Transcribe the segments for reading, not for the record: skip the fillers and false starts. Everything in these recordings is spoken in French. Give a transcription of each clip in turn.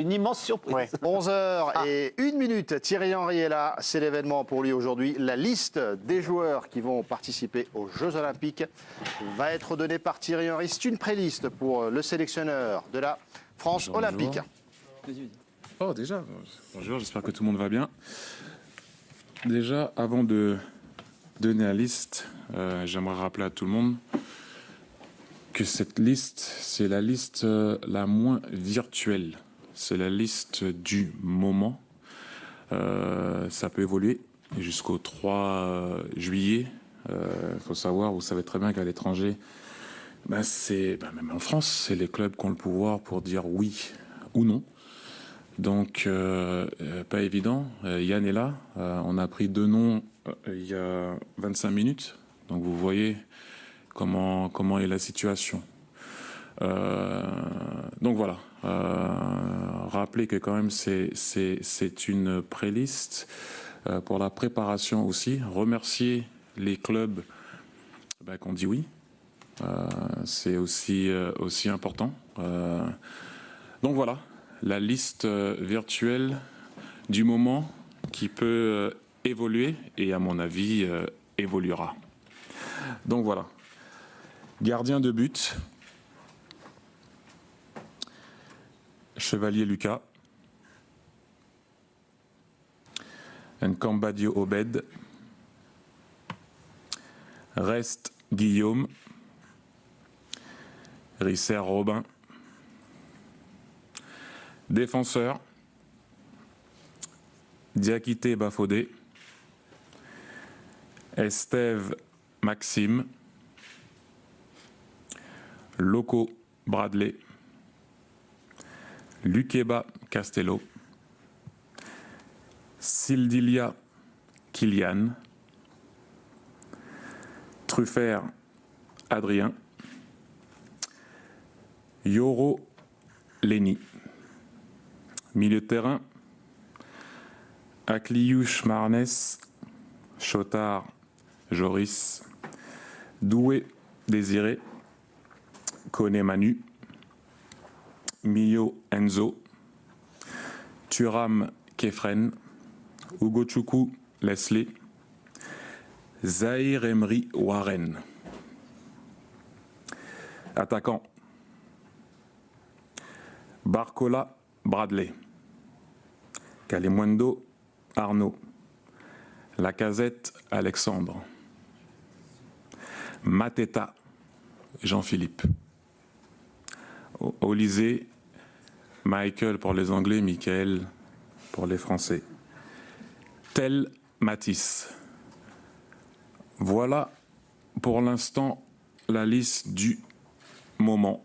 Une immense surprise. Ouais. 11h01, Thierry Henry est là, c'est l'événement pour lui aujourd'hui. La liste des joueurs qui vont participer aux Jeux Olympiques va être donnée par Thierry Henry. C'est une préliste pour le sélectionneur de la France Bonjour, olympique. bonjour. Oh déjà, bonjour, j'espère que tout le monde va bien. Déjà, avant de donner la liste, j'aimerais rappeler à tout le monde que cette liste, c'est la liste la moins virtuelle. C'est la liste du moment. Ça peut évoluer jusqu'au 3 juillet. Il faut savoir, vous savez très bien qu'à l'étranger, même en France, c'est les clubs qui ont le pouvoir pour dire oui ou non. Donc, pas évident. Yann est là. On a pris 2 noms il y a 25 minutes. Donc, vous voyez comment est la situation. Donc voilà, rappelez que quand même c'est une préliste pour la préparation aussi. Remercier les clubs qui ont dit oui, c'est aussi important. Donc voilà, la liste virtuelle du moment qui peut évoluer et à mon avis évoluera. Donc voilà, gardien de but. Chevalier Lucas, Nkambadio Obed, Reste Guillaume, Risser Robin, défenseur, Diakité Bafodé, Estève Maxime, Loco Bradley, Lukeba Castello, Sildilia Kylian, Truffert Adrien, Yoro Lenny, milieu de terrain, Akliouche Marnes, Chotard Joris, Doué Désiré, Koné Manu, Mio Enzo, Thuram Kefren, Ugochukwu Leslie, Zahir Emery Warren. Attaquant, Barcola Bradley, Kalimundo Arnaud, Lacazette Alexandre, Mateta Jean-Philippe, Olysée Michael pour les Anglais, Michael pour les Français. Tel Matisse. Voilà pour l'instant la liste du moment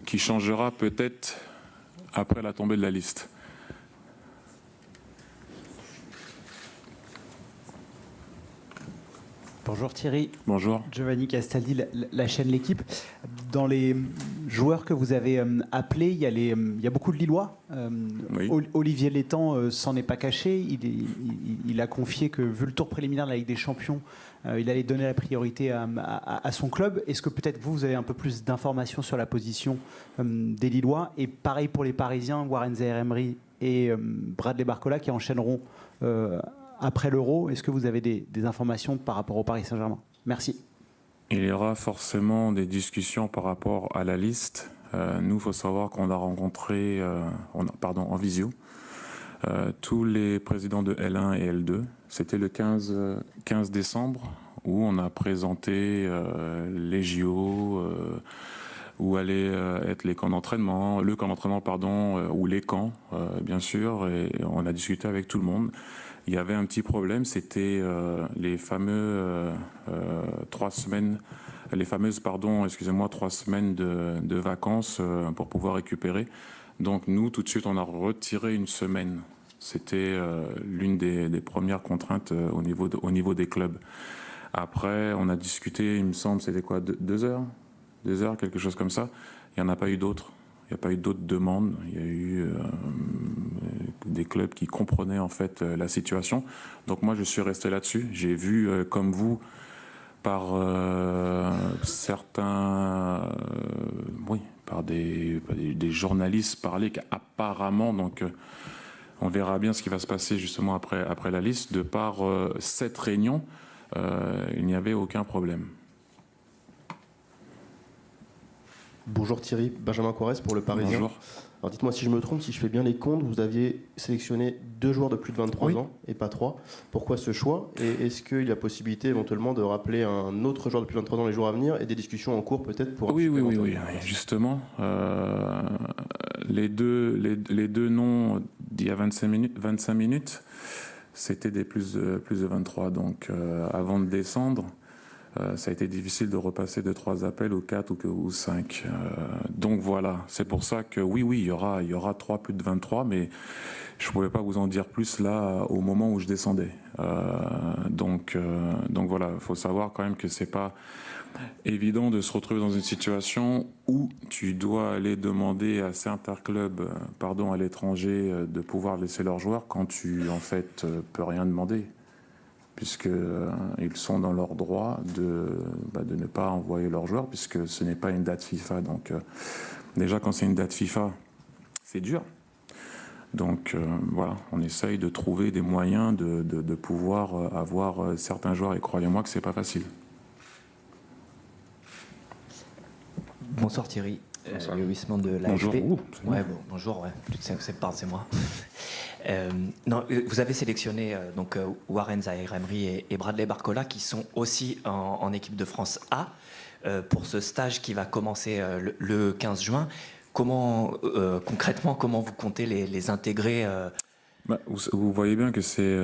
qui changera peut-être après la tombée de la liste. Bonjour Thierry. Bonjour. Giovanni Castaldi, la chaîne L'Équipe. Dans les joueurs que vous avez appelés, il y a beaucoup de Lillois. Oui. Olivier Létang s'en est pas caché. Il a confié que, vu le tour préliminaire de la Ligue des Champions, il allait donner la priorité à son club. Est-ce que peut-être vous avez un peu plus d'informations sur la position des Lillois? Et pareil pour les Parisiens, Warren Zaïre-Emery et Bradley Barcola, qui enchaîneront après l'Euro. Est-ce que vous avez des informations par rapport au Paris Saint-Germain? Merci. Il y aura forcément des discussions par rapport à la liste. Nous, il faut savoir qu'on a rencontré, en visio, tous les présidents de L1 et L2. C'était le 15 décembre où on a présenté les JO, où allaient être les camps d'entraînement, le camp d'entraînement, ou les camps, bien sûr, et on a discuté avec tout le monde. Il y avait un petit problème, c'était les fameux 3 semaines, les fameuses, 3 semaines de vacances pour pouvoir récupérer. Donc nous, tout de suite, on a retiré une semaine. C'était l'une des premières contraintes au niveau des clubs. Après, on a discuté, il me semble, c'était quoi, 2 heures 2 heures, quelque chose comme ça. Il n'y en a pas eu d'autres. Il n'y a pas eu d'autres demandes. Il y a eu des clubs qui comprenaient en fait la situation. Donc moi, je suis resté là-dessus. J'ai vu, comme vous, par certains des journalistes parler qu'apparemment, donc on verra bien ce qui va se passer justement après la liste. De par cette réunion, il n'y avait aucun problème. Bonjour Thierry, Benjamin Corrès pour Le Parisien. Bonjour. Alors dites-moi si je me trompe, si je fais bien les comptes, vous aviez sélectionné 2 joueurs de plus de 23 ans et pas 3. Pourquoi ce choix? Et est-ce qu'il y a possibilité éventuellement de rappeler un autre joueur de plus de 23 ans les jours à venir et des discussions en cours peut-être pour... Oui. Justement, les deux noms d'il y a 25 minutes, c'était des plus de 23. Donc avant de descendre, ça a été difficile de repasser de 3 appels ou 4 ou 5. Donc voilà, c'est pour ça que oui, il y aura 3 plus de 23, mais je ne pouvais pas vous en dire plus là au moment où je descendais. Donc voilà, il faut savoir quand même que c'est pas évident de se retrouver dans une situation où tu dois aller demander à certains clubs, à l'étranger, de pouvoir laisser leurs joueurs quand tu en fait peux rien demander, puisque ils sont dans leur droit de ne pas envoyer leurs joueurs, puisque ce n'est pas une date FIFA. Donc déjà quand c'est une date FIFA, c'est dur. Donc voilà, on essaye de trouver des moyens de pouvoir avoir certains joueurs, et croyez-moi que c'est pas facile. Bonsoir Thierry, Louis Mann de l'AFP. Bonjour. Bonjour, c'est moi. Non, vous avez sélectionné donc Warren Zaïre-Emery et Bradley Barcola qui sont aussi en équipe de France A pour ce stage qui va commencer le 15 juin. Concrètement, comment vous comptez les intégrer Vous voyez bien que c'est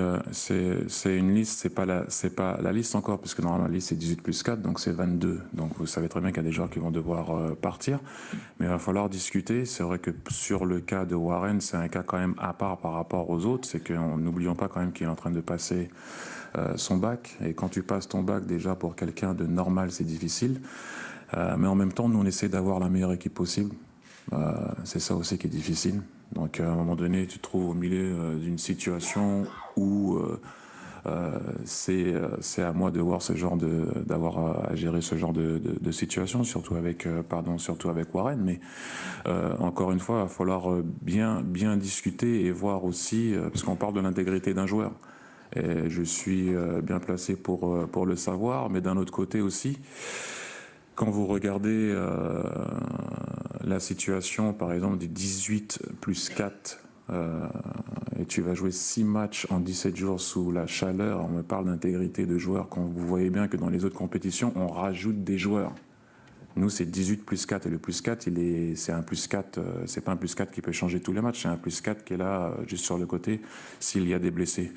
une liste, c'est pas la liste encore, puisque normalement la liste c'est 18 plus 4, donc c'est 22. Donc vous savez très bien qu'il y a des joueurs qui vont devoir partir, mais il va falloir discuter. C'est vrai que sur le cas de Warren, c'est un cas quand même à part par rapport aux autres, c'est que n'oublions pas quand même qu'il est en train de passer son bac, et quand tu passes ton bac, déjà pour quelqu'un de normal c'est difficile, mais en même temps nous on essaie d'avoir la meilleure équipe possible. C'est ça aussi qui est difficile. Donc à un moment donné, tu te trouves au milieu d'une situation où c'est à moi de voir d'avoir à gérer ce genre de situation, surtout avec Warren. Mais encore une fois, il va falloir bien discuter et voir aussi, parce qu'on parle de l'intégrité d'un joueur. Et je suis bien placé pour le savoir, mais d'un autre côté aussi, quand vous regardez la situation, par exemple, des 18 plus 4, et tu vas jouer 6 matchs en 17 jours sous la chaleur, on me parle d'intégrité de joueurs, quand vous voyez bien que dans les autres compétitions, on rajoute des joueurs. Nous, c'est 18 plus 4, et le plus 4, c'est un plus 4, c'est pas un plus 4 qui peut changer tous les matchs, c'est un plus 4 qui est là juste sur le côté s'il y a des blessés.